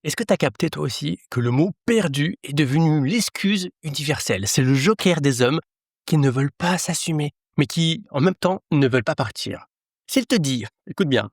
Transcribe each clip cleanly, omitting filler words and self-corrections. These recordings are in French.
Est-ce que tu as capté toi aussi que le mot perdu est devenu l'excuse universelle? C'est le joker des hommes qui ne veulent pas s'assumer, mais qui, en même temps, ne veulent pas partir. S'il te dit, écoute bien,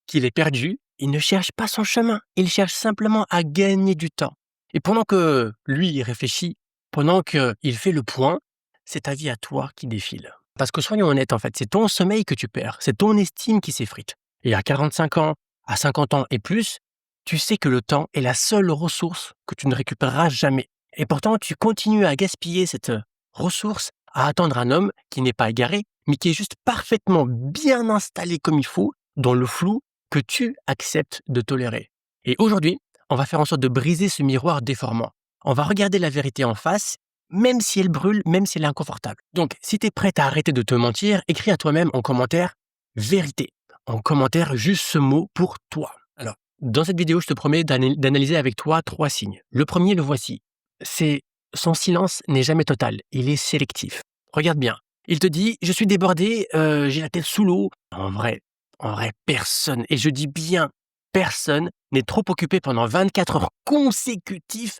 qu'il est perdu, il ne cherche pas son chemin, il cherche simplement à gagner du temps. Et pendant que lui, il réfléchit, pendant qu'il fait le point, c'est ta vie à toi qui défile. Parce que soyons honnêtes, en fait, c'est ton sommeil que tu perds, c'est ton estime qui s'effrite. Et à 45 ans, à 50 ans et plus, tu sais que le temps est la seule ressource que tu ne récupéreras jamais. Et pourtant, tu continues à gaspiller cette ressource à attendre un homme qui n'est pas égaré, mais qui est juste parfaitement bien installé comme il faut, dans le flou que tu acceptes de tolérer. Et aujourd'hui, on va faire en sorte de briser ce miroir déformant. On va regarder la vérité en face, même si elle brûle, même si elle est inconfortable. Donc, si tu es prête à arrêter de te mentir, écris à toi-même en commentaire « vérité ». En commentaire, juste ce mot pour toi. Alors, dans cette vidéo, je te promets d'analyser avec toi 3 signes. Le premier, le voici. C'est son silence n'est jamais total, il est sélectif. Regarde bien. Il te dit « je suis débordé, j'ai la tête sous l'eau ». En vrai, personne, et je dis bien personne, n'est trop occupé pendant 24 heures consécutives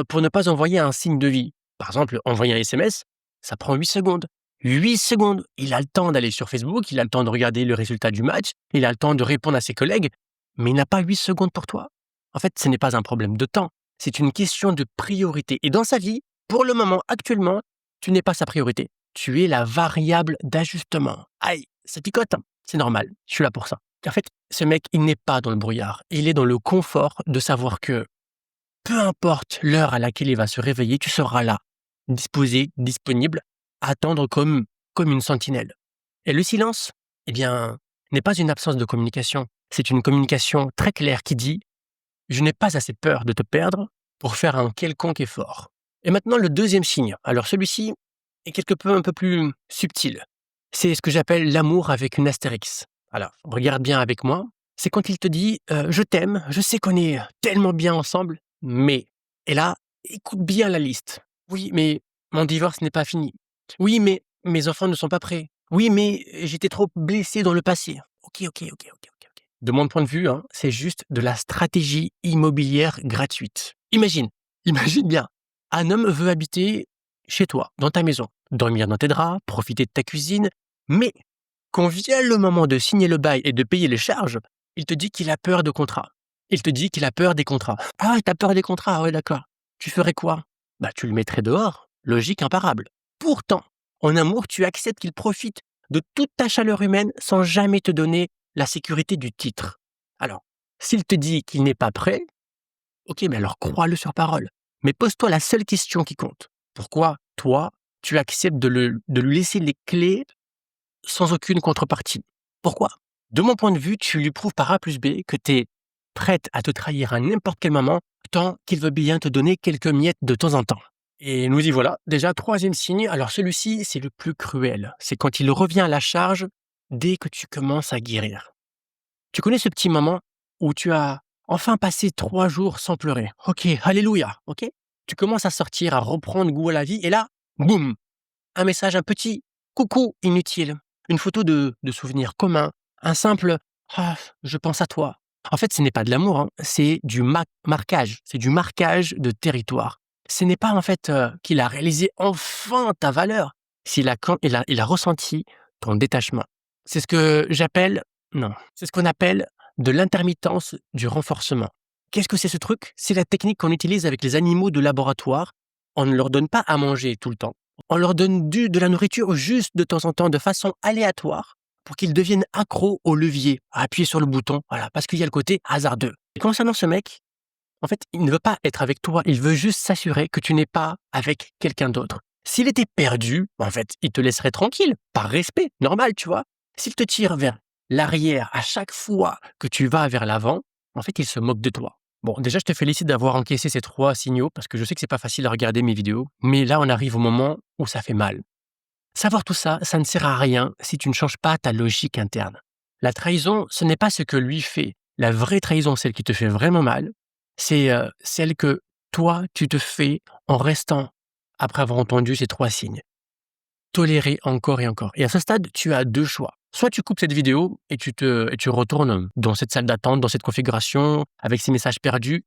pour ne pas envoyer un signe de vie. Par exemple, envoyer un SMS, ça prend 8 secondes. 8 secondes. Il a le temps d'aller sur Facebook, il a le temps de regarder le résultat du match, il a le temps de répondre à ses collègues, mais il n'a pas 8 secondes pour toi. En fait, ce n'est pas un problème de temps, c'est une question de priorité. Et dans sa vie, pour le moment, actuellement, tu n'es pas sa priorité. Tu es la variable d'ajustement. Aïe, ça picote, hein. C'est normal, je suis là pour ça. En fait, ce mec, il n'est pas dans le brouillard. Il est dans le confort de savoir que peu importe l'heure à laquelle il va se réveiller, tu seras là, disposé, disponible, à attendre comme une sentinelle. Et le silence, eh bien, n'est pas une absence de communication. C'est une communication très claire qui dit « je n'ai pas assez peur de te perdre pour faire un quelconque effort ». Et maintenant, le deuxième signe. Alors celui-ci est un peu plus subtil. C'est ce que j'appelle l'amour avec une astérix. Alors, regarde bien avec moi. C'est quand il te dit je t'aime, je sais qu'on est tellement bien ensemble, mais… » Et là, écoute bien la liste. « Oui, mais mon divorce n'est pas fini. Oui, mais mes enfants ne sont pas prêts. Oui, mais j'étais trop blessé dans le passé. » Ok. De mon point de vue, hein, c'est juste de la stratégie immobilière gratuite. Imagine bien. Un homme veut habiter chez toi, dans ta maison, dormir dans tes draps, profiter de ta cuisine, mais quand vient le moment de signer le bail et de payer les charges, il te dit qu'il a peur de contrat. Il te dit qu'il a peur des contrats. Ah, t'as peur des contrats, ouais, d'accord. Tu ferais quoi? Bah, tu le mettrais dehors. Logique imparable. Pourtant, en amour, tu acceptes qu'il profite de toute ta chaleur humaine sans jamais te donner la sécurité du titre. Alors, s'il te dit qu'il n'est pas prêt, ok, mais alors crois-le sur parole. Mais pose-toi la seule question qui compte. Pourquoi, toi, tu acceptes de lui laisser les clés sans aucune contrepartie? Pourquoi? De mon point de vue, tu lui prouves par A plus B que tu es prête à te trahir à n'importe quel moment, tant qu'il veut bien te donner quelques miettes de temps en temps. Et nous y voilà. Déjà, troisième signe. Alors celui-ci, c'est le plus cruel. C'est quand il revient à la charge dès que tu commences à guérir. Tu connais ce petit moment où tu as enfin passé 3 jours sans pleurer. Ok, alléluia, ok? Tu commences à sortir, à reprendre goût à la vie, et là, boum! Un message, un petit coucou inutile, une photo de souvenirs communs, un simple ah, je pense à toi. En fait, ce n'est pas de l'amour, hein, c'est du marquage, c'est du marquage de territoire. Ce n'est pas en fait qu'il a réalisé enfin ta valeur, il a ressenti ton détachement. C'est ce que j'appelle, non, c'est ce qu'on appelle de l'intermittence du renforcement. Qu'est-ce que c'est ce truc? C'est la technique qu'on utilise avec les animaux de laboratoire. On ne leur donne pas à manger tout le temps. On leur donne de la nourriture juste de temps en temps, de façon aléatoire, pour qu'ils deviennent accros au levier, à appuyer sur le bouton, voilà, parce qu'il y a le côté hasardeux. Et concernant ce mec, en fait, il ne veut pas être avec toi, il veut juste s'assurer que tu n'es pas avec quelqu'un d'autre. S'il était perdu, en fait, il te laisserait tranquille, par respect, normal, tu vois. S'il te tire vers l'arrière à chaque fois que tu vas vers l'avant, en fait, il se moque de toi. Bon, déjà, je te félicite d'avoir encaissé ces 3 signaux, parce que je sais que c'est pas facile à regarder mes vidéos, mais là, on arrive au moment où ça fait mal. Savoir tout ça, ça ne sert à rien si tu ne changes pas ta logique interne. La trahison, ce n'est pas ce que lui fait. La vraie trahison, celle qui te fait vraiment mal, c'est celle que toi, tu te fais en restant, après avoir entendu ces 3 signes. Tolérer encore et encore. Et à ce stade, tu as 2 choix. Soit tu coupes cette vidéo et tu retournes dans cette salle d'attente, dans cette configuration, avec ces messages perdus,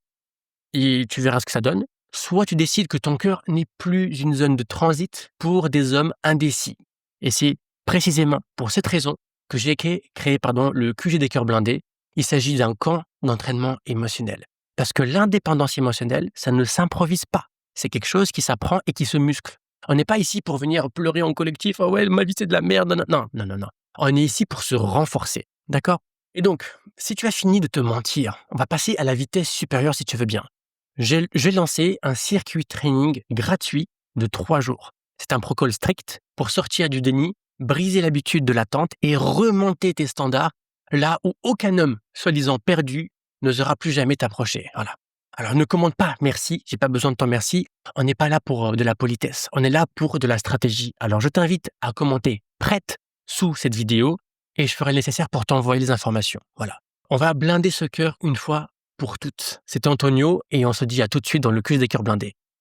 et tu verras ce que ça donne. Soit tu décides que ton cœur n'est plus une zone de transit pour des hommes indécis. Et c'est précisément pour cette raison que j'ai créé le QG des cœurs blindés. Il s'agit d'un camp d'entraînement émotionnel. Parce que l'indépendance émotionnelle, ça ne s'improvise pas. C'est quelque chose qui s'apprend et qui se muscle. On n'est pas ici pour venir pleurer en collectif. Oh ouais, ma vie c'est de la merde. Non, non, non, non, non. On est ici pour se renforcer. D'accord? Et donc, si tu as fini de te mentir, on va passer à la vitesse supérieure si tu veux bien. J'ai lancé un circuit training gratuit de 3 jours. C'est un protocole strict pour sortir du déni, briser l'habitude de l'attente et remonter tes standards là où aucun homme, soi-disant perdu, n'osera plus jamais t'approcher. Voilà. Alors ne commande pas merci, j'ai pas besoin de ton merci. On n'est pas là pour de la politesse, on est là pour de la stratégie. Alors je t'invite à commenter prête sous cette vidéo et je ferai le nécessaire pour t'envoyer les informations. Voilà. On va blinder ce cœur une fois pour toutes. C'était Antonio et on se dit à tout de suite dans le quiz des cœurs blindés.